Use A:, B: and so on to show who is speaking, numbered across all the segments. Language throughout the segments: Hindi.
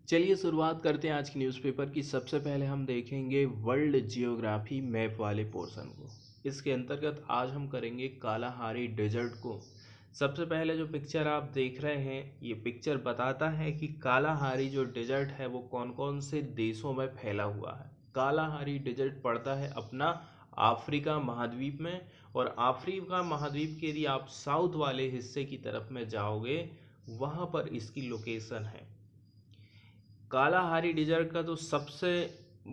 A: चलिए शुरुआत करते हैं आज की न्यूज़पेपर की। सबसे पहले हम देखेंगे वर्ल्ड जियोग्राफी मैप वाले पोर्शन को। इसके अंतर्गत आज हम करेंगे कालाहारी डेजर्ट को। सबसे पहले जो पिक्चर आप देख रहे हैं, ये पिक्चर बताता है कि कालाहारी जो डेजर्ट है वो कौन कौन से देशों में फैला हुआ है। कालाहारी डेजर्ट पड़ता है अपना अफ्रीका महाद्वीप में, और अफ्रीका महाद्वीप के यदि आप साउथ वाले हिस्से की तरफ में जाओगे, वहाँ पर इसकी लोकेशन है। कालाहारी डेजर्ट का जो सबसे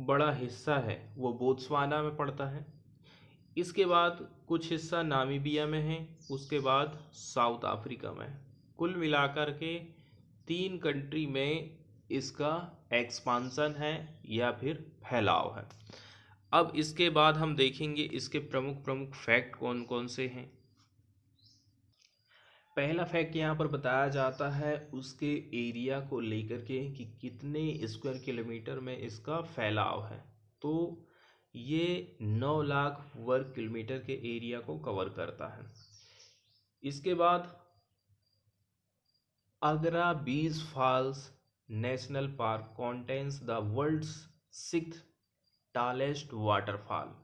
A: बड़ा हिस्सा है वो बोत्सवाना में पड़ता है। इसके बाद कुछ हिस्सा नामीबिया में है, उसके बाद साउथ अफ्रीका में। कुल मिलाकर के 3 कंट्री में इसका एक्सपांसन है या फिर फैलाव है। अब इसके बाद हम देखेंगे इसके प्रमुख प्रमुख फैक्ट कौन कौन से हैं। पहला फैक्ट यहाँ पर बताया जाता है उसके एरिया को लेकर के कि कितने स्क्वायर किलोमीटर में इसका फैलाव है। तो ये 9 लाख वर्ग किलोमीटर के एरिया को कवर करता है। इसके बाद Augrabies falls national park contains the world's 6th tallest waterfall.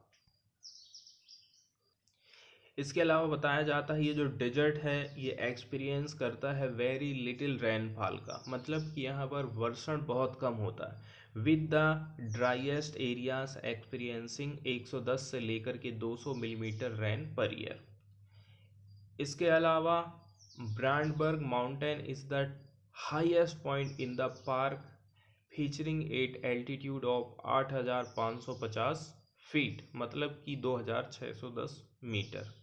A: इसके अलावा बताया जाता है ये जो डेजर्ट है ये एक्सपीरियंस करता है वेरी लिटिल रेनफॉल का, मतलब कि यहाँ पर वर्षण बहुत कम होता है। With the driest areas experiencing 110 से लेकर के 200 मिलीमीटर रेन पर ईयर। इसके अलावा Brandberg mountain is the highest point in the park featuring at altitude of 8550 feet, मतलब कि 2610 मीटर।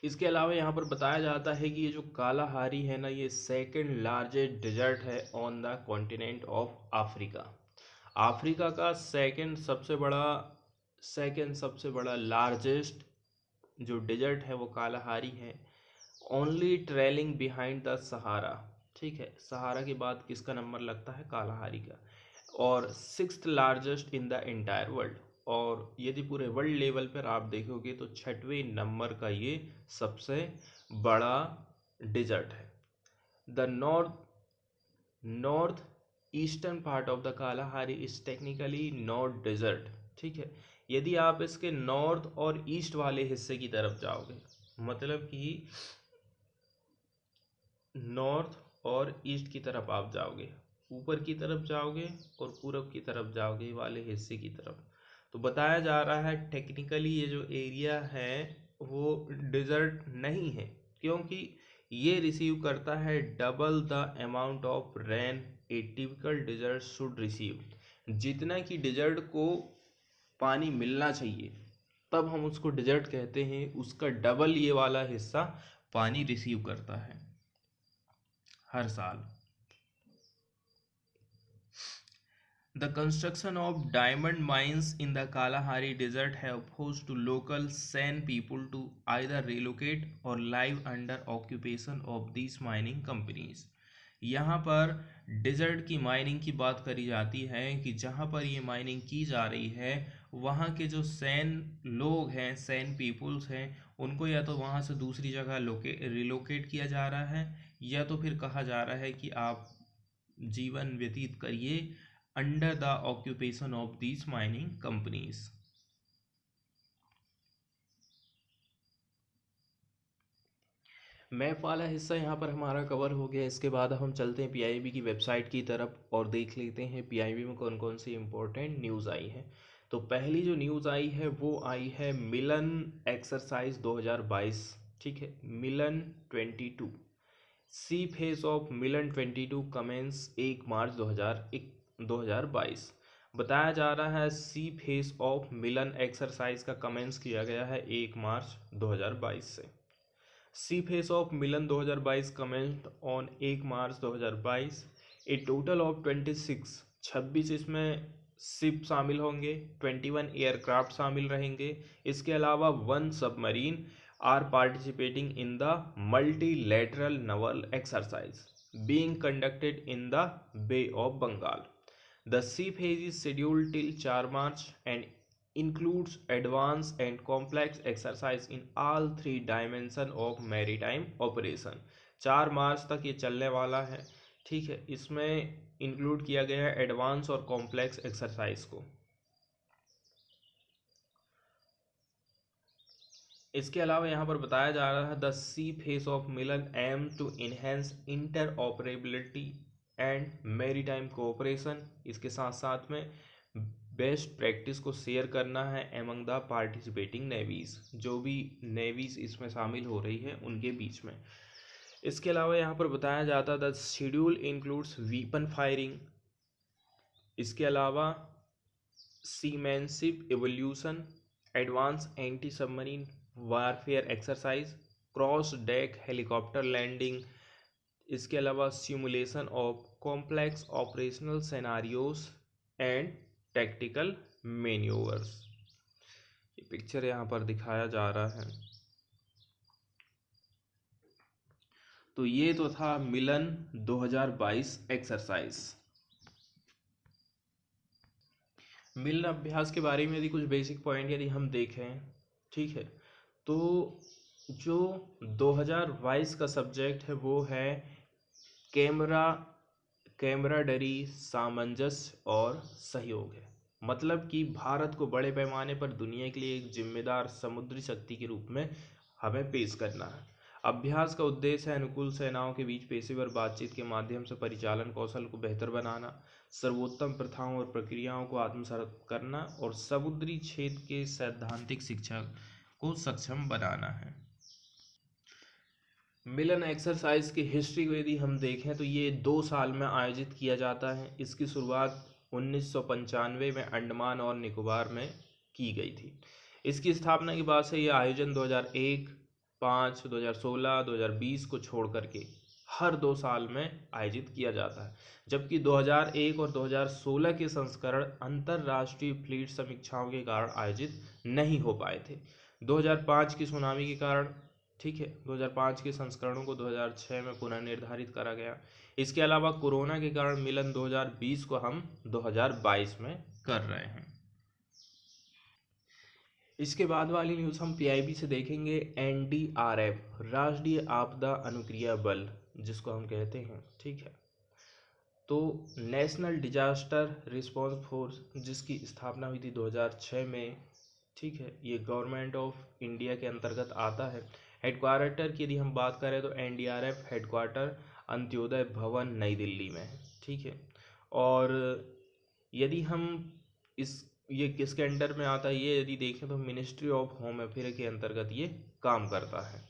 A: इसके अलावा यहाँ पर बताया जाता है कि ये जो कालाहारी है ना, ये सेकंड लार्जेस्ट डेजर्ट है on the continent of Africa. Africa का सेकंड सबसे बड़ा लार्जेस्ट जो डेजर्ट है वो कालाहारी है। Only trailing behind the Sahara. ठीक है, सहारा के बाद किसका नंबर लगता है? कालाहारी का। और 6th largest in the entire world. और यदि पूरे वर्ल्ड लेवल पर आप देखोगे तो 6वें नंबर का ये सबसे बड़ा डेजर्ट है। The north eastern part of the Kalahari is technically not desert. ठीक है, यदि आप इसके नॉर्थ और ईस्ट वाले हिस्से की तरफ जाओगे, मतलब कि नॉर्थ और ईस्ट की तरफ आप जाओगे, ऊपर की तरफ जाओगे और पूरब की तरफ जाओगे वाले हिस्से की तरफ, तो बताया जा रहा है टेक्निकली ये जो एरिया है वो डिजर्ट नहीं है, क्योंकि ये रिसीव करता है double the amount of rain a typical desert should receive. जितना कि डिजर्ट को पानी मिलना चाहिए तब हम उसको डिजर्ट कहते हैं, उसका डबल ये वाला हिस्सा पानी रिसीव करता है हर साल। The construction of diamond mines in the Kalahari Desert have forced to local San people to either relocate or live under occupation of these mining companies. यहाँ पर डेजर्ट की माइनिंग की बात करी जाती है कि जहाँ पर ये माइनिंग की जा रही है वहाँ के जो सैन लोग हैं, सैन पीपुल्स हैं, उनको या तो वहाँ से दूसरी जगह रिलोकेट किया जा रहा है, या तो फिर कहा जा रहा है कि आप जीवन व्यतीत करिए under the occupation of these mining companies. Map वाला हिस्सा यहाँ पर हमारा कवर हो गया। इसके बाद हम चलते हैं पीआईबी की वेबसाइट की तरफ और देख लेते हैं पीआईबी में कौन कौन सी इंपॉर्टेंट न्यूज़ आई है। तो पहली जो न्यूज़ आई है वो आई है मिलन एक्सरसाइज 2022। ठीक है, Milan 22 sea phase of Milan 22 commence 1 March 2022। बताया जा रहा है sea phase of Milan exercise का कमेंस किया गया है 1 मार्च 2022 से। Sea phase of Milan 2022 commenced on 1 March 2022। A total of 26 इसमें शिप शामिल होंगे, 21 एयरक्राफ्ट शामिल रहेंगे। इसके अलावा 1 submarine are participating in the multilateral naval exercise being conducted in the Bay of Bengal. The sea phase is scheduled till 4 March and includes advanced and complex exercise in all 3 dimensions of maritime operation. 4 मार्च तक ये चलने वाला है। ठीक है, इसमें इंक्लूड किया गया है एडवांस और कॉम्प्लेक्स एक्सरसाइज को। इसके अलावा यहाँ पर बताया जा रहा है the sea phase of Milan aim to enhance interoperability and maritime cooperation. इसके साथ साथ में बेस्ट प्रैक्टिस को शेयर करना है एमंग द पार्टिसिपेटिंग नेवीज, जो भी नेवीज इसमें शामिल हो रही है उनके बीच में। इसके अलावा यहाँ पर बताया जाता है the schedule includes weapon firing. इसके अलावा seamanship evolution, advance anti submarine warfare exercise, cross deck helicopter landing. इसके अलावा simulation of complex operational scenarios and tactical manoeuvres. ये पिक्चर यहाँ पर दिखाया जा रहा है। तो ये तो था मिलन 2022 एक्सरसाइज। मिलन अभ्यास के बारे में यदि कुछ बेसिक पॉइंट यदि हम देखें, ठीक है, तो जो 2022 का सब्जेक्ट है वो है कैमराडरी, सामंजस्य और सहयोग है। मतलब कि भारत को बड़े पैमाने पर दुनिया के लिए एक जिम्मेदार समुद्री शक्ति के रूप में हमें पेश करना है। अभ्यास का उद्देश्य है अनुकूल सेनाओं के बीच पेशेवर बातचीत के माध्यम से परिचालन कौशल को बेहतर बनाना, सर्वोत्तम प्रथाओं और प्रक्रियाओं को आत्मसात करना और समुद्री क्षेत्र के सैद्धांतिक शिक्षा को सक्षम बनाना है। मिलन एक्सरसाइज की हिस्ट्री को यदि हम देखें तो ये 2 साल में आयोजित किया जाता है। इसकी शुरुआत 1995 में अंडमान और निकोबार में की गई थी। इसकी स्थापना के बाद से ये आयोजन 2001, 5, 2016, 2020 को छोड़ करके हर 2 साल में आयोजित किया जाता है, जबकि 2001 और 2016 के संस्करण अंतर्राष्ट्रीय फ्लीट समीक्षाओं के कारण आयोजित नहीं हो पाए थे। 2005 की सुनामी के कारण, ठीक है, 2005 के संस्करणों को 2006 में पुनर्निर्धारित करा गया। इसके अलावा कोरोना के कारण मिलन 2020 को हम 2022 में कर रहे हैं। इसके बाद वाली न्यूज़ हम पीआईबी से देखेंगे। एनडीआरएफ, राष्ट्रीय आपदा अनुक्रिया बल जिसको हम कहते हैं, ठीक है, तो नेशनल डिजास्टर रिस्पांस फोर्स जिसकी स्थापना हुई थी 2006 में, ठीक है, ये गवर्नमेंट ऑफ इंडिया के अंतर्गत आता है। हेडक्वार्टर की यदि हम बात करें तो एनडीआरएफ हेडक्वार्टर अंत्योदय भवन नई दिल्ली में है, ठीक है। और यदि हम ये किसके अंडर में आता है ये यदि देखें तो मिनिस्ट्री ऑफ होम अफेयर के अंतर्गत ये काम करता है।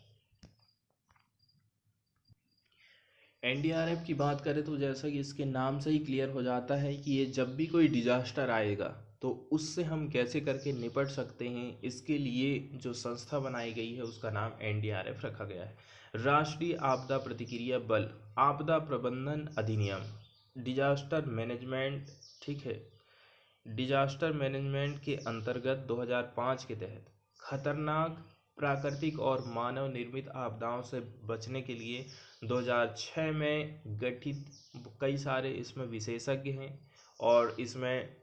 A: एनडीआरएफ की बात करें तो जैसा कि इसके नाम से ही क्लियर हो जाता है कि ये जब भी कोई डिजास्टर आएगा तो उससे हम कैसे करके निपट सकते हैं, इसके लिए जो संस्था बनाई गई है उसका नाम एनडीआरएफ रखा गया है। राष्ट्रीय आपदा प्रतिक्रिया बल, आपदा प्रबंधन अधिनियम, डिजास्टर मैनेजमेंट, ठीक है, डिजास्टर मैनेजमेंट के अंतर्गत 2005 के तहत खतरनाक प्राकृतिक और मानव निर्मित आपदाओं से बचने के लिए 2006 में गठित कई सारे इसमें विशेषज्ञ हैं और इसमें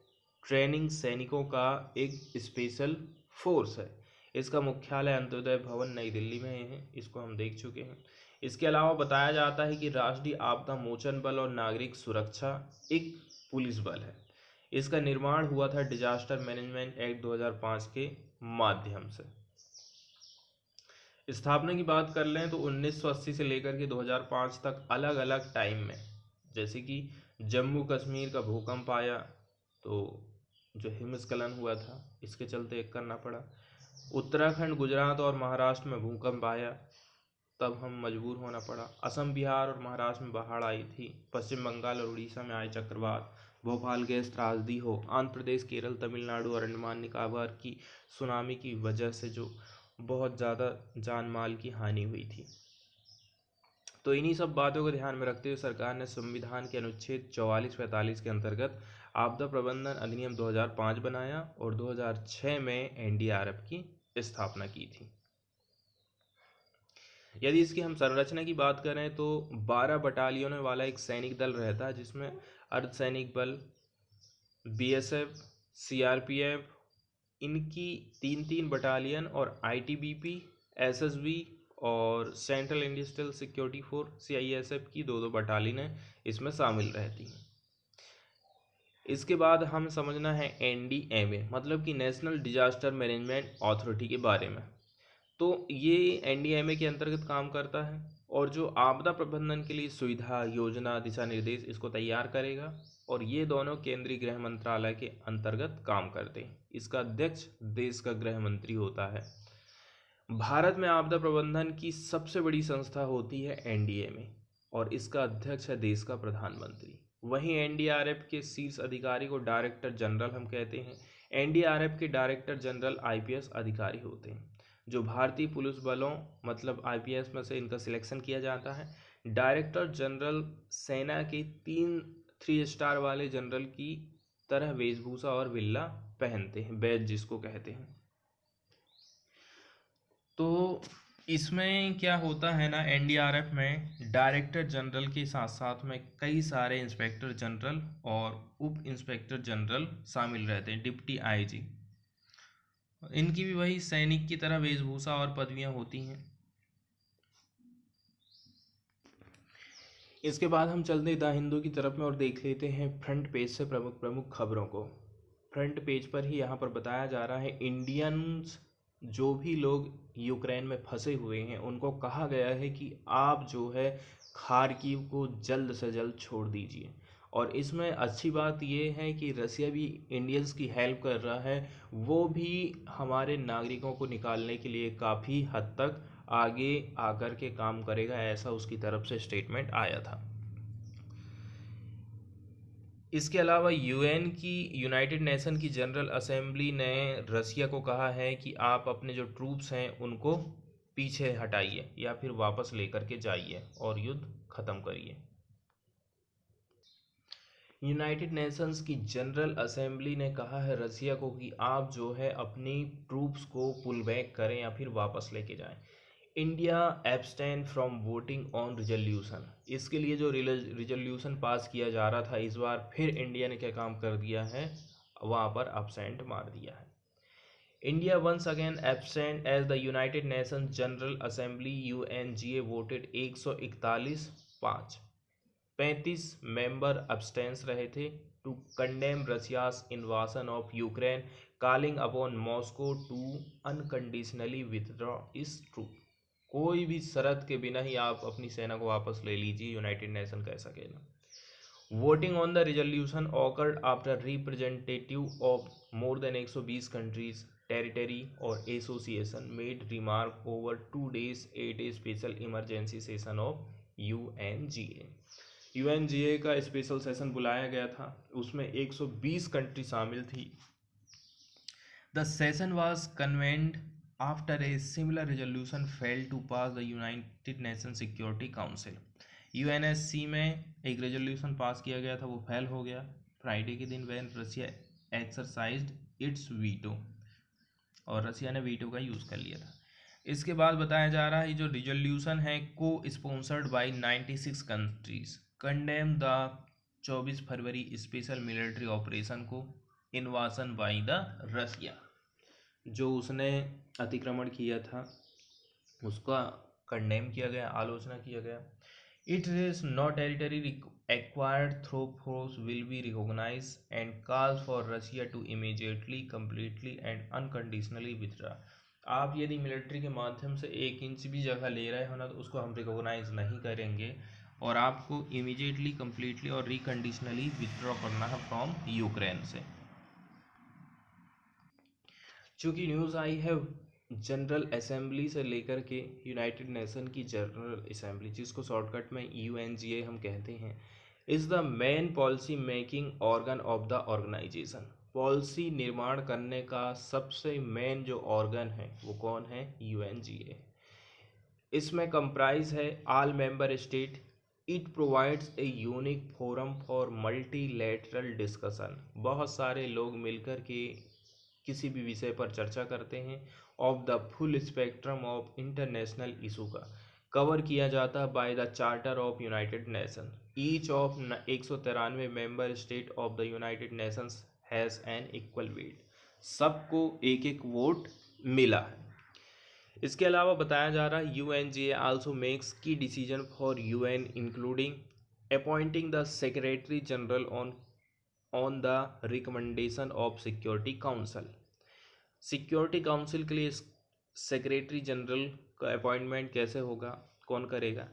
A: ट्रेनिंग सैनिकों का एक स्पेशल फोर्स है। इसका मुख्यालय अंत्योदय भवन नई दिल्ली में है, इसको हम देख चुके हैं। इसके अलावा बताया जाता है कि राष्ट्रीय आपदा मोचन बल और नागरिक सुरक्षा एक पुलिस बल है। इसका निर्माण हुआ था डिजास्टर मैनेजमेंट एक्ट 2005 के माध्यम से। स्थापना की बात कर लें तो 1980 से लेकर के 2005 तक अलग अलग टाइम में, जैसे कि जम्मू कश्मीर का भूकंप आया तो जो हिमस्खलन हुआ था इसके चलते एक करना पड़ा। उत्तराखंड, गुजरात और महाराष्ट्र में भूकंप आया तब हम मजबूर होना पड़ा। असम, बिहार और महाराष्ट्र में बाढ़ आई थी। पश्चिम बंगाल और उड़ीसा में आए चक्रवात, भोपाल गैस त्रासदी हो, आंध्र प्रदेश, केरल, तमिलनाडु और अंडमान निकोबार की सुनामी की वजह से जो बहुत ज़्यादा जान माल की हानि हुई थी। तो इन्हीं सब बातों को ध्यान में रखते हुए सरकार ने संविधान के अनुच्छेद 44-45 के अंतर्गत आपदा प्रबंधन अधिनियम 2005 बनाया और 2006 में एनडीआरएफ की स्थापना की थी। यदि इसकी हम संरचना की बात करें तो 12 बटालियनों वाला एक सैनिक दल रहता है जिसमें अर्धसैनिक बल, बीएसएफ, सीआरपीएफ, इनकी 3-3 बटालियन और आईटीबीपी, एसएसबी और central industrial security force CISF की दो बटालियनें इसमें शामिल रहती हैं। इसके बाद हम समझना है NDMA मतलब कि नेशनल डिजास्टर मैनेजमेंट अथॉरिटी के बारे में। तो ये NDMA के अंतर्गत काम करता है और जो आपदा प्रबंधन के लिए सुविधा योजना दिशा निर्देश इसको तैयार करेगा, और ये दोनों केंद्रीय गृह मंत्रालय के अंतर्गत काम करते हैं। इसका अध्यक्ष देश का गृह मंत्री होता है। भारत में आपदा प्रबंधन की सबसे बड़ी संस्था होती है NDMA और इसका अध्यक्ष है देश का प्रधानमंत्री। वहीं NDRF के शीर्ष अधिकारी को डायरेक्टर जनरल हम कहते हैं। NDRF के डायरेक्टर जनरल IPS अधिकारी होते हैं। जो भारतीय पुलिस बलों मतलब IPS में से इनका सिलेक्शन किया जाता है। डायरेक्टर जनरल सेना के 3 स्टार वाले जनरल की तरह वेशभूषा और बिल्ला पहनते हैं, बैज जिसको कहते हैं। तो इसमें क्या होता है ना, NDRF में डायरेक्टर जनरल के साथ साथ में कई सारे इंस्पेक्टर जनरल और उप इंस्पेक्टर जनरल शामिल रहते हैं, डिप्टी IG। इनकी भी वही सैनिक की तरह वेशभूषा और पदवियां होती हैं। इसके बाद हम चलते हैं द हिंदू की तरफ में और देख लेते हैं फ्रंट पेज से प्रमुख प्रमुख खबरों को। फ्रंट पेज पर ही यहाँ पर बताया जा रहा है इंडियंस जो भी लोग यूक्रेन में फंसे हुए हैं उनको कहा गया है कि आप जो है खार्किव को जल्द से जल्द छोड़ दीजिए। और इसमें अच्छी बात ये है कि रसिया भी इंडियंस की हेल्प कर रहा है, वो भी हमारे नागरिकों को निकालने के लिए काफ़ी हद तक आगे आकर के काम करेगा, ऐसा उसकी तरफ से स्टेटमेंट आया था। इसके अलावा यूनाइटेड नेशन की जनरल असेंबली ने रसिया को कहा है कि आप अपने जो ट्रूप्स हैं उनको पीछे हटाइए या फिर वापस लेकर के जाइए और युद्ध खत्म करिए। यूनाइटेड नेशंस की जनरल असेंबली ने कहा है रसिया को कि आप जो है अपनी ट्रूप्स को पुल बैक करें या फिर वापस लेके जाएं। India abstain from voting on resolution, इसके लिए जो रिजोल्यूशन पास किया जा रहा था इस बार फिर इंडिया ने क्या काम कर दिया है, वहाँ पर एब्सेंट मार दिया है। India once again absent as the United Nations General Assembly UNGA voted 141-5, 35 member abstains रहे थे to condemn Russia's invasion of Ukraine, calling upon Moscow to unconditionally withdraw its troop. कोई भी शर्त के बिना ही आप अपनी सेना को वापस ले लीजिए, यूनाइटेड नेशन कह सकेगा। Voting on the resolution occurred after representative of more than 120 countries territory और association made remark over 2 days at a special emergency session of UNGA का स्पेशल सेशन बुलाया गया था, उसमें 120 कंट्री शामिल थी। The session was convened after a similar resolution fail to pass the United Nation Security Council. UNSC में एक रेजोल्यूशन पास किया गया था, वो फेल हो गया फ्राइडे के दिन when Russia exercised its veto, और रसिया ने वीटो का यूज़ कर लिया था। इसके बाद बताया जा रहा है जो रिजोल्यूशन है को sponsored by 96 countries condemn the 24 February special military operation को इन्वाजन बाय द रसिया, जो उसने अतिक्रमण किया था उसका कंडेम किया गया, आलोचना किया गया। It is not territory acquired through force will be recognise and calls for Russia to immediately completely and unconditionally withdraw. आप यदि मिलिट्री के माध्यम से 1 इंच भी जगह ले रहे हो ना तो उसको हम रिकॉग्नाइज नहीं करेंगे और आपको इमीडिएटली कंप्लीटली और रिकंडीशनली विथड्रॉ करना है फ्रॉम यूक्रेन से। चूँकि न्यूज़ आई है जनरल असेंबली से लेकर के यूनाइटेड नेशन की जनरल असेंबली, जिसको शॉर्टकट में UNGA हम कहते हैं, is the main policy making organ of the organisation. Policy निर्माण करने का सबसे मेन जो ऑर्गन है वो कौन है, UNGA। इसमें कंप्राइज है all member state. It provides a unique forum for multilateral discussion. बहुत सारे लोग मिलकर के किसी भी विषय पर चर्चा करते हैं। Of the full spectrum of international issue का कवर किया जाता by the charter of United nation. Each of 193 member state of the United Nations has an equal weight. सबको एक एक वोट मिला है। इसके अलावा बताया जा रहा है UNGA आल्सो मेक्स की decision for UN including appointing the secretary general on the recommendation of security council. Security council के लिए सेक्रेटरी जनरल का अपॉइंटमेंट कैसे होगा, कौन करेगा?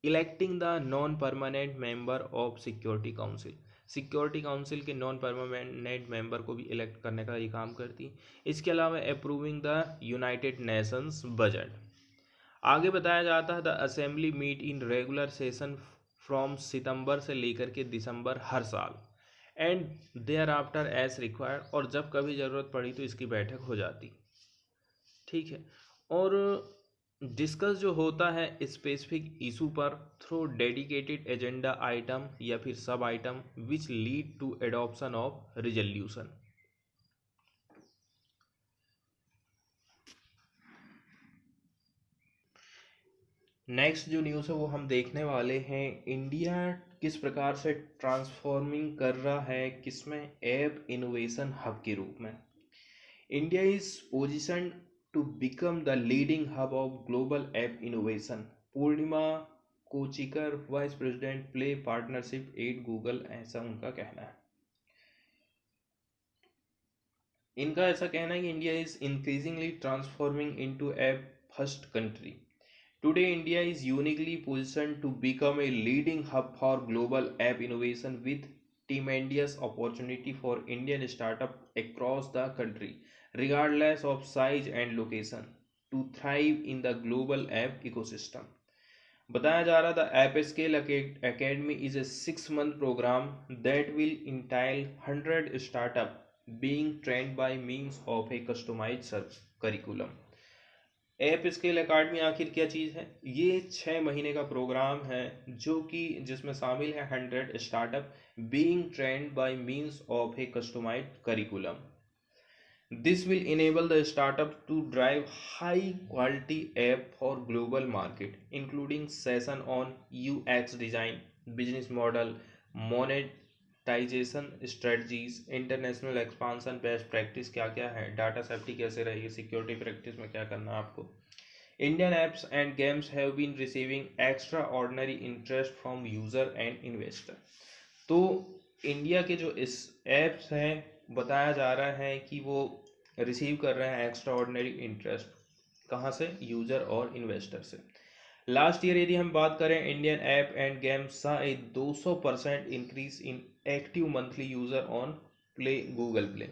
A: Electing the non permanent member of security council. Security council के नॉन परमानेंट मेंबर को भी इलेक्ट करने का ये काम करती है। इसके अलावा approving the United Nations budget. आगे बताया जाता है the assembly meet in regular session from सितंबर से लेकर के दिसंबर हर साल and thereafter as required, और जब कभी ज़रूरत पड़ी तो इसकी बैठक हो जाती। ठीक है। और डिस्कस जो होता है स्पेसिफिक इशू पर थ्रू डेडिकेटेड एजेंडा आइटम या फिर sub item which lead to adoption of resolution. Next जो न्यूज़ है वो हम देखने वाले हैं, इंडिया किस प्रकार से ट्रांसफॉर्मिंग कर रहा है, किसमें? ऐप इनोवेशन हब के रूप में। India is position to become the leading hub of global app innovation. Purnima Kochikar, vice president, play partnership at Google, ऐसा उनका कहना है। इनका ऐसा कहना है कि India is increasingly transforming into app first country. Today, India is uniquely positioned to become a leading hub for global app innovation with tremendous opportunity for Indian startups across the country, regardless of size and location, to thrive in the global app ecosystem. बताया जा रहा था App Scale Academy is a 6-month program that will entail 100 startups being trained by means of a customized curriculum. App scale academy आखिर क्या चीज़ है? ये 6 महीने का प्रोग्राम है जो कि जिसमें शामिल है 100 startup being trained by means of a customised curriculum. This will enable the startup to drive high quality app for global market including session on UX design, business model, monetisation strategies, international expansion, best practice क्या क्या है, डाटा सेफ्टी कैसे रहेगी, सिक्योरिटी प्रैक्टिस में क्या करना है आपको। Indian apps and games have been receiving extraordinary interest from user and investor. तो इंडिया के जो इस एप्स हैं बताया जा रहा है कि वो रिसीव कर रहे हैं एक्स्ट्रा ऑर्डिनरी इंटरेस्ट, कहाँ से? यूजर और इन्वेस्टर से। लास्ट ईयर यदि हम बात करें, इंडियन ऐप एंड गेम्स सा ए 200% increase in active monthly user on play, Google play.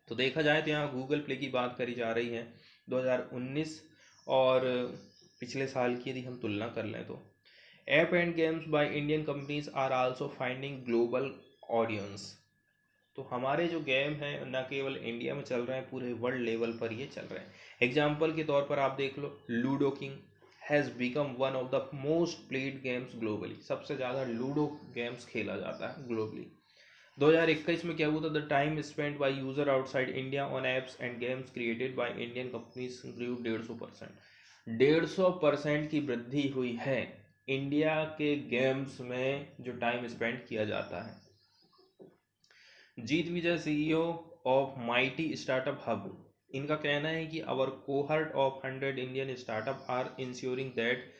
A: तो देखा जाए तो यहाँ गूगल प्ले की बात करी जा रही है 2019 और पिछले साल की यदि हम तुलना कर लें तो app and games by Indian companies are also finding global audience. तो हमारे जो गेम हैं न केवल इंडिया में चल रहे हैं, पूरे वर्ल्ड लेवल पर ये चल रहे हैं। एग्जाम्पल के तौर पर आप देख लो, Ludo King has become one of the most played games globally. सबसे ज़्यादा लूडो गेम्स खेला जाता है ग्लोबली। 2021 में क्या हुआ था? The time spend by user outside India on apps and games created by Indian companies grew 150%। 150% की वृद्धि हुई है इंडिया के गेम्स में जो टाइम स्पेंड किया जाता है। Jeet Vijay CEO of MeitY startup hub, इनका कहना है कि our cohort of 100 Indian startup are ensuring that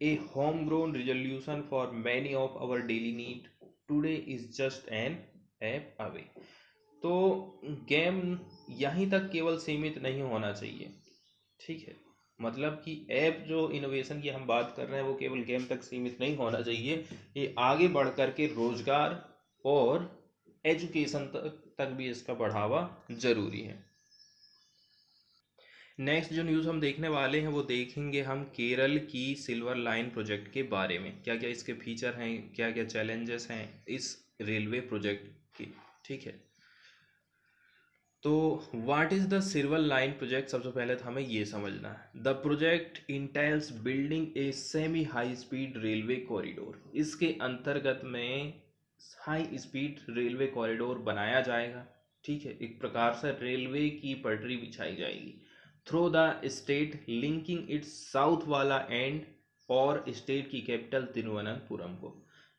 A: a home grown resolution for many of our daily need today is just an app away. तो गेम यहीं तक केवल सीमित नहीं होना चाहिए। ठीक है, मतलब कि ऐप जो इनोवेशन की हम बात कर रहे हैं वो केवल गेम तक सीमित नहीं होना चाहिए, ये आगे बढ़ कर के रोजगार और एजुकेशन तक भी इसका बढ़ावा जरूरी है। नेक्स्ट जो न्यूज़ हम देखने वाले हैं वो देखेंगे हम केरल की सिल्वर लाइन प्रोजेक्ट के बारे में, क्या क्या इसके फीचर हैं, क्या क्या चैलेंजेस हैं इस रेलवे प्रोजेक्ट के। ठीक है, तो what is the Silver Line project? सबसे पहले तो हमें ये समझना है। The project entails building a semi high speed railway corridor. इसके अंतर्गत में हाई स्पीड रेलवे कॉरिडोर बनाया जाएगा। ठीक है, एक प्रकार से रेलवे की पटरी बिछाई जाएगी through the state, linking it's south वाला एंड और स्टेट की कैपिटल तिरुवनंतपुरम को।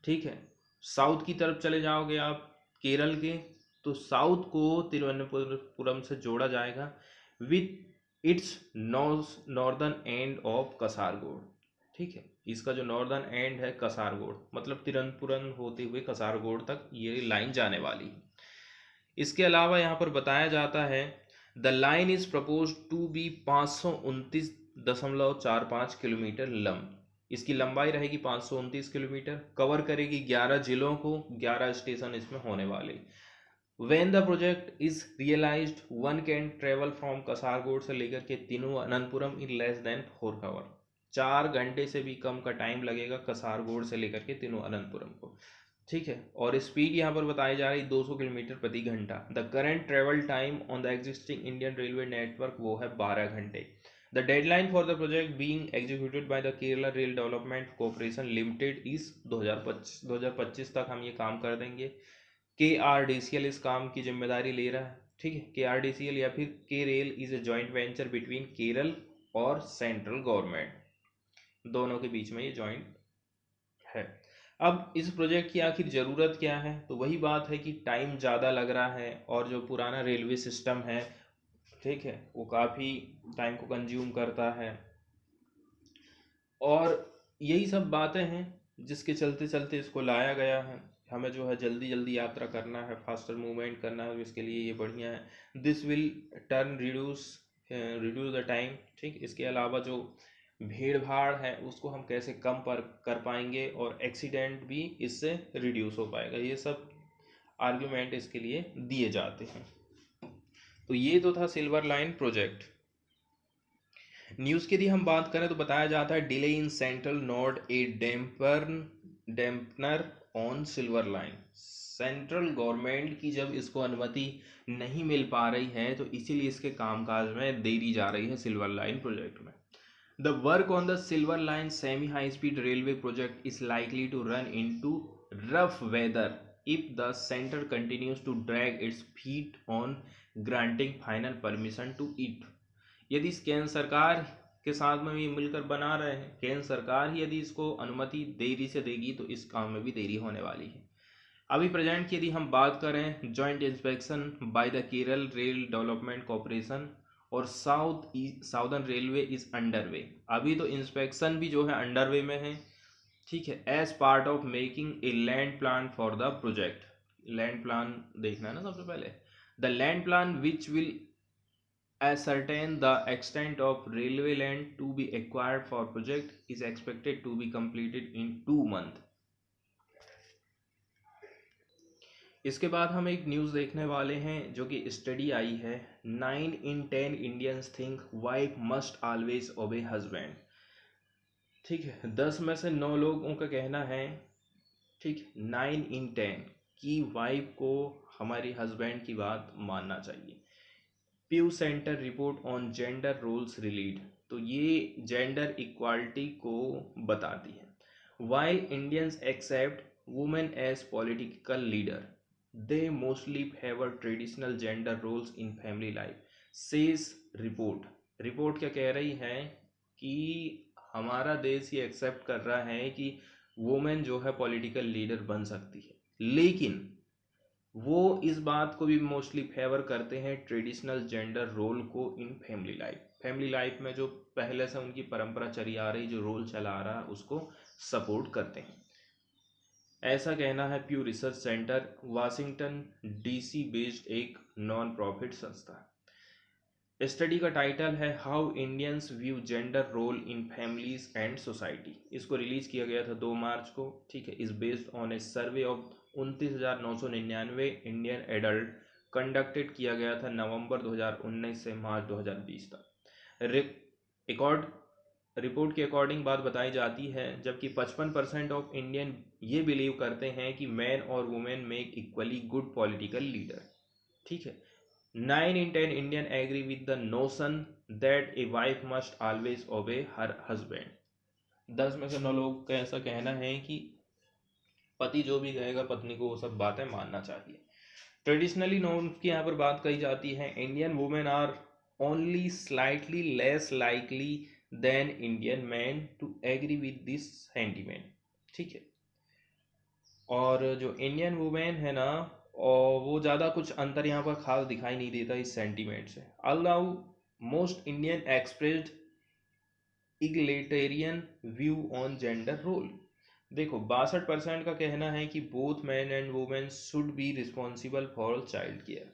A: ठीक है, साउथ की तरफ चले जाओगे आप केरल के तो साउथ को तिरुवनंतपुरम से जोड़ा जाएगा with its northern end of Kasaragod. ठीक है, इसका जो नॉर्दर्न एंड है कसारगोड, मतलब तिरुवनंतपुरम होते हुए कसारगोड तक ये लाइन जाने वाली है। इसके अलावा यहाँ पर बताया जाता है the line is propose to be 529.45 kilometre लंब। इसकी लंबाई रहेगी 529 किलोमीटर, कवर करेगी 11 जिलों को, 11 स्टेशन इसमें होने वाले। When the project is realized, one can travel from Kasaragod से लेकर के Thiruvananthapuram in less than 4 hour। 4 घंटे से भी कम का टाइम लगेगा कसारगोड से लेकर के तिरुवनंतपुरम को। ठीक है, और स्पीड यहाँ पर बताई जा रही 200 किलोमीटर प्रति घंटा। The current travel time on the existing Indian railway network वो है 12 घंटे। The deadline for the project being executed by the Kerala rail development corporation limited इस 2025 तक हम ये काम कर देंगे। KRDCL इस काम की जिम्मेदारी ले रहा है। ठीक है, KRDCL या फिर के rail is a joint venture between Kerala और सेंट्रल गवर्नमेंट, दोनों के बीच में ये जॉइंट है। अब इस प्रोजेक्ट की आखिर ज़रूरत क्या है, तो वही बात है कि टाइम ज़्यादा लग रहा है और जो पुराना रेलवे सिस्टम है, ठीक है, वो काफ़ी टाइम को कंज्यूम करता है, और यही सब बातें हैं जिसके चलते चलते इसको लाया गया है। हमें जो है जल्दी जल्दी यात्रा करना है, फास्टर मूवमेंट करना है, इसके लिए ये बढ़िया है। This will turn reduce the time. ठीक, इसके अलावा जो भीड़ भाड़ है उसको हम कैसे कम कर पाएंगे और एक्सीडेंट भी इससे रिड्यूस हो पाएगा, ये सब आर्ग्यूमेंट इसके लिए दिए जाते हैं। तो ये तो था सिल्वर लाइन प्रोजेक्ट। न्यूज़ की यदि हम बात करें तो बताया जाता है delay in central node A dampener on silver line. Central government की जब इसको अनुमति नहीं मिल पा रही है तो इसीलिए इसके कामकाज में देरी जा रही है सिल्वर लाइन प्रोजेक्ट में। The work on the Silver Line semi high speed railway project is likely to run into rough weather if the center continues to drag its feet on granting final permission to it। यदि केंद्र सरकार के साथ में भी मिलकर बना रहे हैं, केंद्र सरकार ही यदि इसको अनुमति देरी से देगी तो इस काम में भी देरी होने वाली है। अभी प्रेजेंट की यदि हम बात करें, joint inspection by the Kerala rail development corporation और southern railway is under way. अभी तो इंस्पेक्शन भी जो है अंडर वे में है। ठीक है, as part of making a land plan for the project. Land plan देखना है ना सबसे पहले। The land plan which will ascertain the extent of railway land to be acquired for project is expected to be completed in 2 months। इसके बाद हम एक न्यूज़ देखने वाले हैं जो कि स्टडी आई है, 9 in 10 Indians think wife must always obey husband. ठीक है, 10 में से 9 लोगों का कहना है, ठीक, 9 in 10 कि वाइफ को हमारी हस्बैंड की बात मानना चाहिए। Pew centre report on gender roles released, तो ये जेंडर इक्वालिटी को बताती है। While Indians accept women as political leader, they mostly favour traditional gender roles in family life, says report. Report क्या कह रही है कि हमारा देश ये एक्सेप्ट कर रहा है कि वुमेन जो है पॉलिटिकल लीडर बन सकती है, लेकिन वो इस बात को भी मोस्टली फेवर करते हैं ट्रेडिशनल जेंडर रोल को इन फैमिली लाइफ। फैमिली लाइफ में जो पहले से उनकी परंपरा चली आ रही, जो रोल चला आ रहा है, उसको सपोर्ट करते हैं, ऐसा कहना है Pew Research Center, Washington DC based एक नॉन प्रॉफिट संस्था। स्टडी का टाइटल है how Indians view gender role in families and society. इसको रिलीज किया गया था 2 मार्च को। ठीक है, is based on a survey of 29,999 Indian adult conducted किया गया था नवंबर 2019 से मार्च 2020 तक। रिपोर्ट के अकॉर्डिंग बात बताई जाती है, जबकि 55% ऑफ इंडियन ये बिलीव करते हैं कि मैन और women make equally good political leader. ठीक है, 9 in 10 Indian agree with the notion that a wife must always obey her husband. 10 में से 9 लोग का ऐसा कहना है कि पति जो भी कहेगा पत्नी को वो सब बातें मानना चाहिए। ट्रेडिशनली नॉर्म्स की यहाँ पर बात कही जाती है, Indian women are only slightly less likely than Indian man to agree with this sentiment. ठीक है, और जो इंडियन वुमेन है ना, और वो ज़्यादा कुछ अंतर यहाँ पर खास दिखाई नहीं देता इस सेंटीमेंट से। Allow most Indian expressed egalitarian view on gender role. देखो 62% का कहना है कि both man and women should be responsible for child care.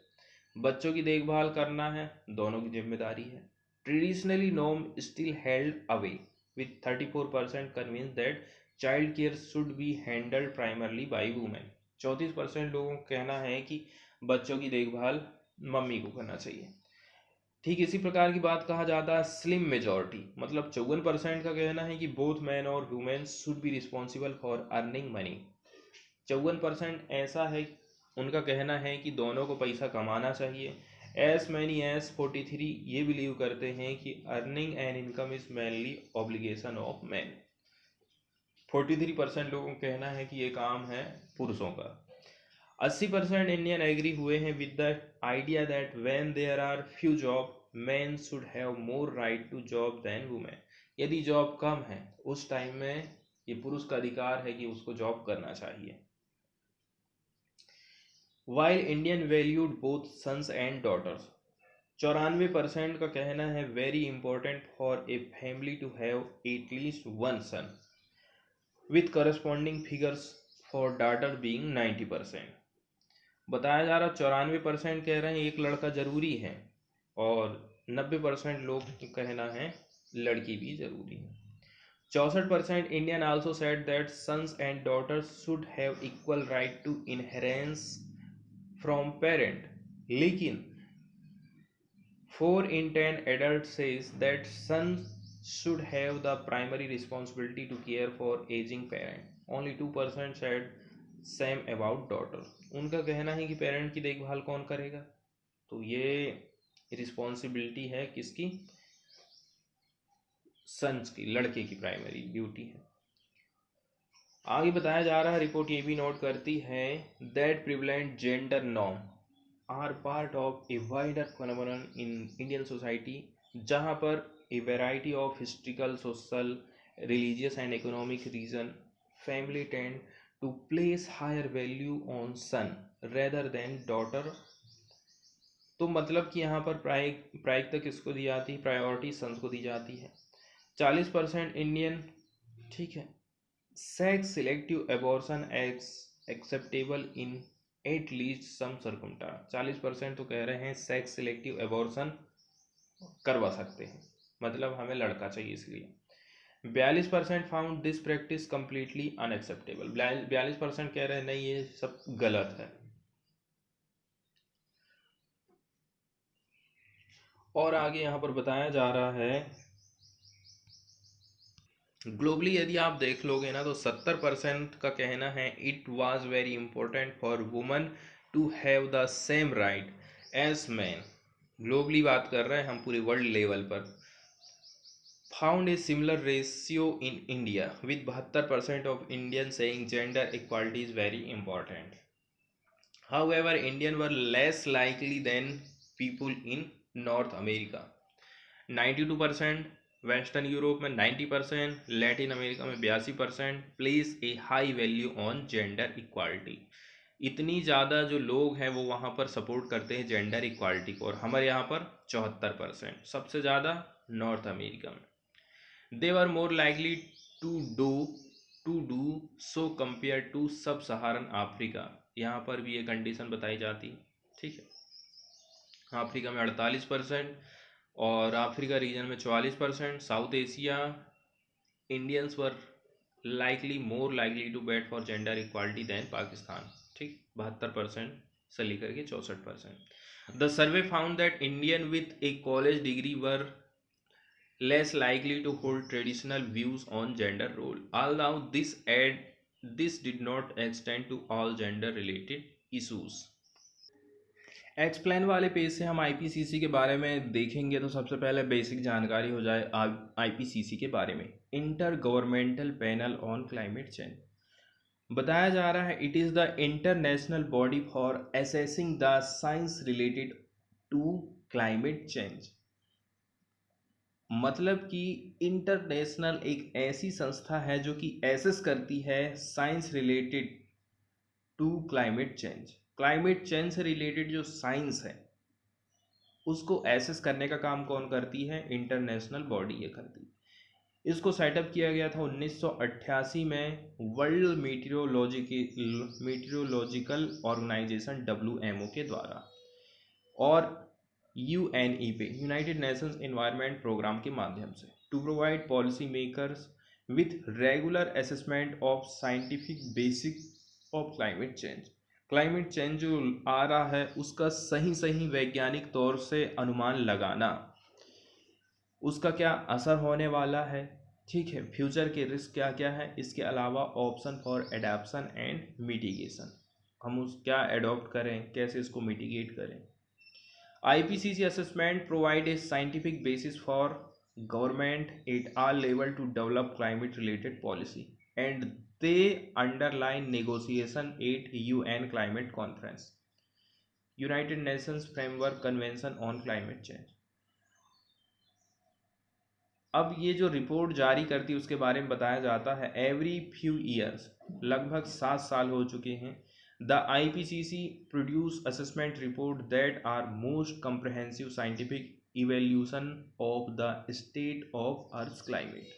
A: बच्चों की देखभाल करना है, दोनों की जिम्मेदारी है। Traditionally norm still held away with 34% convince that child care should be handled primarily by women. 34% लोगों का कहना है कि बच्चों की देखभाल मम्मी को करना चाहिए। ठीक इसी प्रकार की बात कहा जाता है स्लिम मेजॉरिटी, मतलब 54% का कहना है कि बोथ मैन और women should be responsible for earning money. 54% ऐसा है, उनका कहना है कि दोनों को पैसा कमाना चाहिए। एस मैनी एस 43 ये बिलीव करते हैं कि earning an income is mainly obligation of man. 43% लोगों का कहना है कि ये काम है पुरुषों का। 80% इंडियन एग्री हुए हैं with the idea that when there are few job man should have more right to job than women. यदि जॉब कम है उस टाइम में ये पुरुष का अधिकार है कि उसको जॉब करना चाहिए। While Indian valued both sons and daughters, 94% का कहना है very important for a family to have at least one son with corresponding figures for daughter being 90%। बताया जा रहा 94% कह रहे हैं एक लड़का जरूरी है और 90% लोग कहना है लड़की भी जरूरी है। 64% Indian also said that sons and daughters should have equal right to inheritance from parent, लेकिन 4 in 10 adults says that sons should have the primary responsibility to care for aging parent. Only 2% said same about daughter. उनका कहना है कि पेरेंट की देखभाल कौन करेगा, तो ये रिस्पॉन्सिबिलिटी है किसकी, सन्स की, लड़के की प्राइमरी ड्यूटी है। आगे बताया जा रहा है, रिपोर्ट ये भी नोट करती है that prevalent gender norm are part of a wider phenomenon in Indian society, जहाँ पर a variety of historical, social, religious and economic reason family tend to place higher value on son rather than daughter. तो मतलब कि यहाँ पर प्रायिकता किसको दी जाती है, प्रायोरिटी सन्स को दी जाती है। 40% इंडियन, ठीक है, sex selective abortion acceptable in at least some circumstance. 40% तो कह रहे हैं सेक्स सिलेक्टिव एबॉर्शन करवा सकते हैं, मतलब हमें लड़का चाहिए इसलिए। 42% found this practice completely unacceptable. 42% कह रहे हैं नहीं ये सब गलत है। और आगे यहाँ पर बताया जा रहा है ग्लोबली यदि आप देख लोगे ना तो 70% का कहना है it was very important for woman to have the same right as man. Globally बात कर रहे हैं हम पूरे वर्ल्ड लेवल पर। Found a similar ratio in India with 72% of Indian saying gender equality is very important. However Indian were less likely than people in North America 92%, Western Europe में 90%, लैटिन अमेरिका में 82% place a high value on gender equality. इतनी ज़्यादा जो लोग हैं वो वहाँ पर सपोर्ट करते हैं जेंडर इक्वालिटी को, और हमारे यहाँ पर 74%, सबसे ज़्यादा नॉर्थ अमेरिका में। They were more likely to do so compare to sub Saharan Africa, यहाँ पर भी ये कंडीशन बताई जाती है, ठीक है। अफ्रीका में 48% और अफ्रीका रीजन में 44%। South Asia Indians were more likely to bat for gender equality than Pakistan, ठीक, 72% से लेकर के 64%। The survey found that Indian with a college degree were less likely to hold traditional views on gender role. Although this did not extend to all gender related issues. Explain वाले पेज से हम आईपीसीसी के बारे में देखेंगे तो सबसे पहले बेसिक जानकारी हो जाए आईपीसीसी के बारे में। Intergovernmental Panel on Climate Change बताया जा रहा है it is the international body for assessing the science related to climate change. मतलब कि इंटरनेशनल एक ऐसी संस्था है जो कि एसेस करती है science related to climate change. Climate change से रिलेटेड जो साइंस है उसको एसेस करने का काम कौन करती है? इंटरनेशनल बॉडी ये करती है। इसको सेटअप किया गया था 1988 में वर्ल्ड मीटियोलॉजिकल ऑर्गेनाइजेशन WMO के द्वारा और UNEP United Nations Environment Programme के माध्यम से to provide policy makers with regular assessment of scientific basic of climate change. Climate change जो आ रहा है उसका सही वैज्ञानिक तौर से अनुमान लगाना, उसका क्या असर होने वाला है, ठीक है, फ्यूचर के रिस्क क्या क्या है, इसके अलावा option for adaptation and mitigation, हम उस क्या एडॉप्ट करें, कैसे इसको मिटिगेट करें। IPCC assessment provide a scientific basis for government at all level to develop climate related policy and they underline negotiation at UN climate conference, United Nations Framework Convention on Climate Change। अब ये जो रिपोर्ट जारी करती है उसके बारे में बताया जाता है एवरी फ्यू ईयर्स, लगभग 7 साल हो चुके हैं, the IPCC produce assessment report that are most comprehensive scientific evaluation of the state of Earth's climate।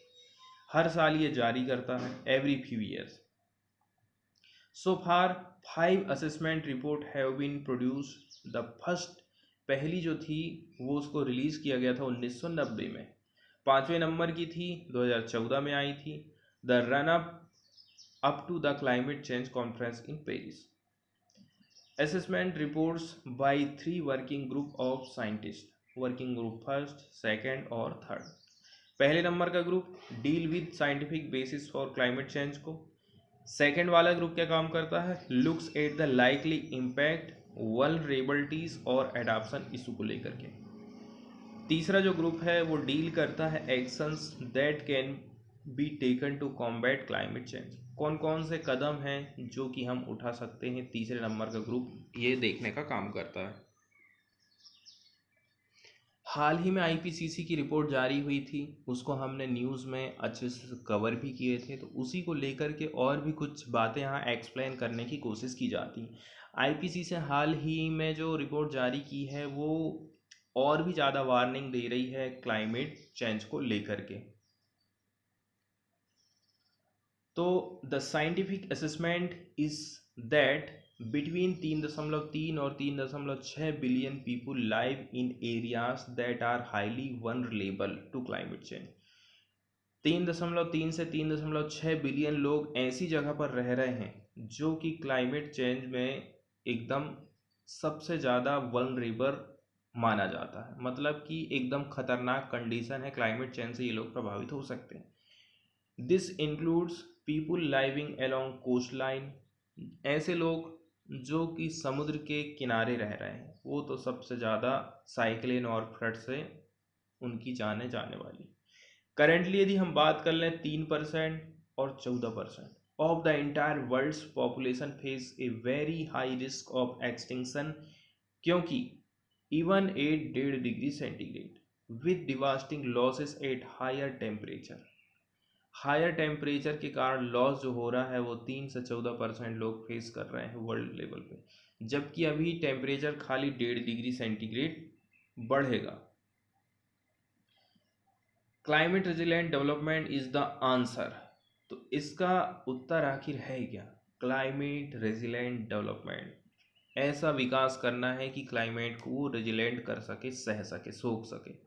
A: हर साल ये जारी करता है every few years। So far 5 assessment report have been produced। the first पहली जो थी वो उसको रिलीज किया गया था 1990 में, 5वें नंबर की थी 2014 में आई थी, the run up to the climate change conference in Paris. Assessment reports by 3 working group of scientists, working group first, second और third। पहले नंबर का group deal with scientific basis for climate change को, सेकेंड वाला ग्रुप क्या काम करता है? Looks at the likely impact, vulnerabilities और एडाप्शन इशू को लेकर के। तीसरा जो ग्रुप है वो डील करता है actions that can be taken to combat climate change, कौन कौन से कदम हैं जो कि हम उठा सकते हैं। तीसरे नंबर का ग्रुप ये देखने का काम करता है। हाल ही में IPCC की रिपोर्ट जारी हुई थी, उसको हमने न्यूज़ में अच्छे से कवर भी किए थे, तो उसी को लेकर के और भी कुछ बातें यहाँ एक्सप्लेन करने की कोशिश की जाती। IPCC से हाल ही में जो रिपोर्ट जारी की है वो और भी ज़्यादा वार्निंग दे रही है क्लाइमेट चेंज को लेकर के। तो the scientific assessment is that between 3.3 और 3.6 billion people live in areas that are highly vulnerable to climate change. 3.3 से 3.6 बिलियन लोग ऐसी जगह पर रह रहे हैं जो कि क्लाइमेट चेंज में एकदम सबसे ज़्यादा वनरेबल माना जाता है, मतलब कि एकदम खतरनाक कंडीशन है, क्लाइमेट चेंज से ये लोग प्रभावित हो सकते हैं। This includes people living along coastline, ऐसे लोग जो कि समुद्र के किनारे रह रहे हैं, वो तो सबसे ज़्यादा साइक्लोन और फ्लड से उनकी जाने जाने वाली। करेंटली यदि हम बात कर लें 3% और 14% of the entire world's population face a very high risk of extinction, क्योंकि even at 1.5 degree centigrade with devastating losses at higher temperature. Higher temperature के कारण लॉस जो हो रहा है वो 3 से 14% लोग फेस कर रहे हैं वर्ल्ड लेवल पे, जबकि अभी टेम्परेचर खाली 1.5 डिग्री सेंटीग्रेड बढ़ेगा। Climate resilient development is the answer, तो इसका उत्तर आखिर है क्या? क्लाइमेट रेजिलेंट डेवलपमेंट, ऐसा विकास करना है कि क्लाइमेट को वो रेजिलेंट कर सके, सह सके, सोख सके।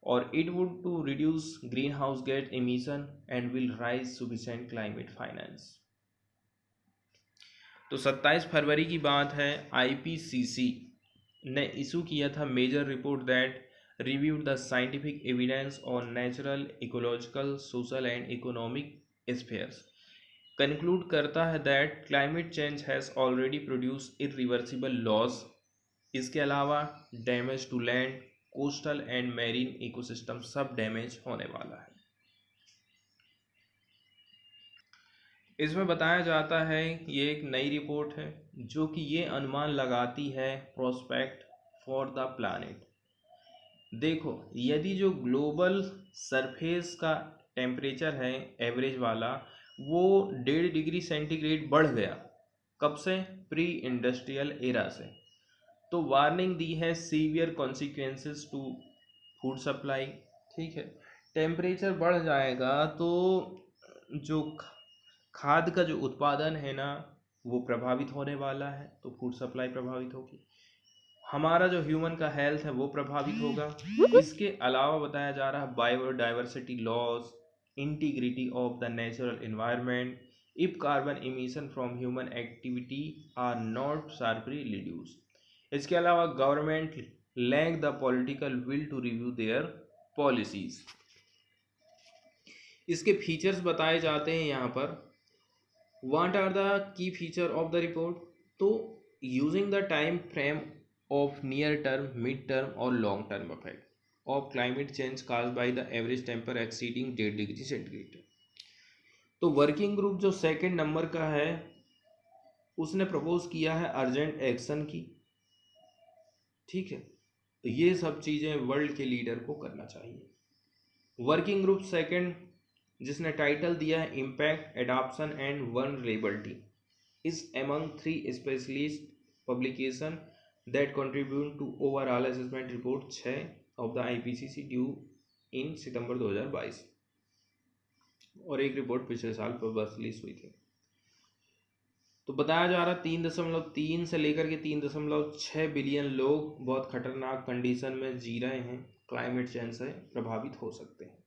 A: और it would to reduce greenhouse gas emission and will raise sufficient climate finance. तो 27 फरवरी की बात है, IPCC ने इशू किया था major report that reviewed the scientific evidence on natural, ecological, social and economic spheres. Conclude करता है that climate change has already produce irreversible loss. इसके अलावा damage to land, coastal and marine ecosystem सब डैमेज होने वाला है। इसमें बताया जाता है, ये एक नई रिपोर्ट है जो कि ये अनुमान लगाती है प्रोस्पेक्ट फॉर द प्लैनेट। देखो, यदि जो ग्लोबल सरफेस का टेम्परेचर है एवरेज वाला वो 1.5 डिग्री सेंटीग्रेड बढ़ गया, कब से? प्री इंडस्ट्रियल एरा से। तो वार्निंग दी है severe consequences to food supply. ठीक है, टेम्परेचर बढ़ जाएगा तो जो खाद्य का जो उत्पादन है ना वो प्रभावित होने वाला है, तो फूड सप्लाई प्रभावित होगी, हमारा जो ह्यूमन का हेल्थ है वो प्रभावित होगा। इसके अलावा बताया जा रहा है biodiversity loss, integrity of the natural environment if carbon emission from human activity are not sharply reduced. इसके अलावा government lack the political will to review their policies. इसके फीचर्स बताए जाते हैं यहाँ पर। What are the key feature of the report? तो using the time frame of near term, mid term और long term effect of climate change caused by the average temperature exceeding 8 degree centigrade. तो वर्किंग ग्रुप जो सेकंड नंबर का है उसने प्रपोज किया है अर्जेंट एक्शन की। ठीक है, तो ये सब चीज़ें वर्ल्ड के लीडर को करना चाहिए। वर्किंग ग्रुप सेकंड जिसने टाइटल दिया है impact adaption and vulnerability is among 3 specialist publication that contribute to overall assessment report 6 of the IPCC due in सितंबर 2022 और एक रिपोर्ट पिछले साल पर रिलीज हुई थी। तो बताया जा रहा 3.3 से लेकर के 3.6 बिलियन लोग बहुत खतरनाक कंडीशन में जी रहे हैं, क्लाइमेट चेंज से प्रभावित हो सकते हैं।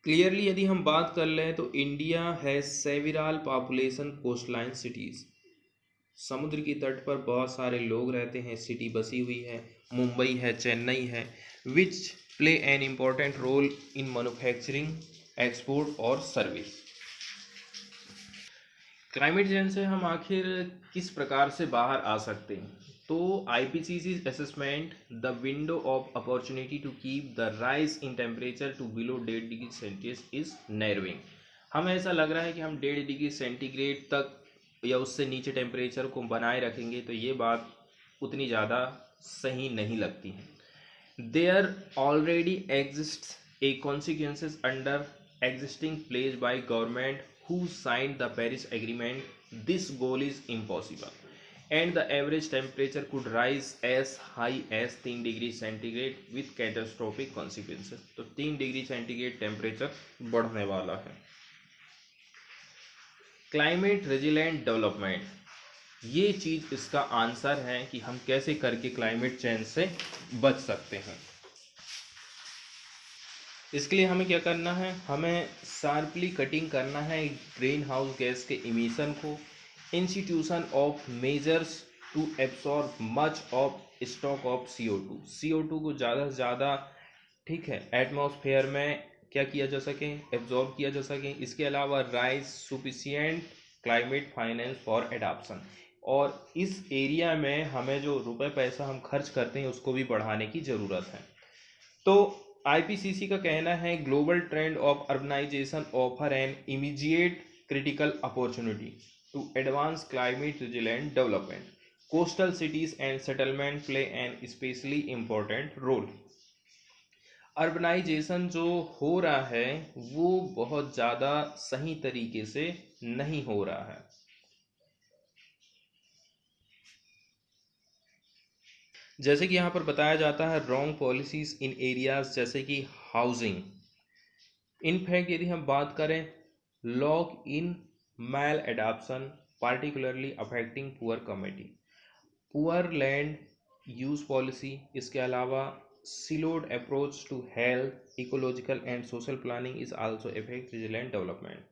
A: क्लियरली यदि हम बात कर लें तो इंडिया है सेविरल पॉपुलेशन कोस्टलाइन सिटीज, समुद्र की तट पर बहुत सारे लोग रहते हैं, सिटी बसी हुई है, मुंबई है, चेन्नई है, which play an important role in manufacturing, export और सर्विस। क्लाइमेट चेंज से हम आखिर किस प्रकार से बाहर आ सकते हैं? तो IPCC assessment the window of opportunity to keep the rise in temperature to below 1.5 degree centigrade is narrowing. हमें ऐसा लग रहा है कि हम 1.5 डिग्री सेंटीग्रेड तक या उससे नीचे टेम्परेचर को बनाए रखेंगे, तो ये बात उतनी ज़्यादा सही नहीं लगती है। There already exist a consequences under existing pledge by government who signed the Paris Agreement. This goal is impossible and the average temperature could rise as high as 3 degree centigrade with catastrophic consequences। तो 3 डिग्री सेंटीग्रेड टेम्परेचर बढ़ने वाला है। क्लाइमेट रेजिलेंट डेवलपमेंट, ये चीज़ इसका आंसर है कि हम कैसे करके क्लाइमेट चेंज से बच सकते हैं। इसके लिए हमें क्या करना है? हमें शार्पली कटिंग करना है ग्रीन हाउस गैस के इमिशन को, institution of measures to absorb much of stock of CO2 को ज़्यादा से ज़्यादा, ठीक है, एटमॉस्फेयर में क्या किया जा सके, एब्जॉर्ब किया जा सके। इसके अलावा rise sufficient climate finance for adaptation, और इस एरिया में हमें जो रुपए पैसा हम खर्च करते हैं उसको भी बढ़ाने की ज़रूरत है। तो IPCC का कहना है global trend of urbanisation offer an immediate critical opportunity to advance climate resilient development. Coastal cities and settlement play an especially important role. Urbanisation जो हो रहा है वो बहुत ज़्यादा सही तरीके से नहीं हो रहा है। जैसे कि यहाँ पर बताया जाता है रॉन्ग पॉलिसीज इन एरियाज जैसे कि हाउसिंग। इनफैक्ट यदि हम बात करें lock in maladaptation particularly affecting poor community, poor land use policy, इसके अलावा siloed approach to health, ecological and social planning is also effect resilient development.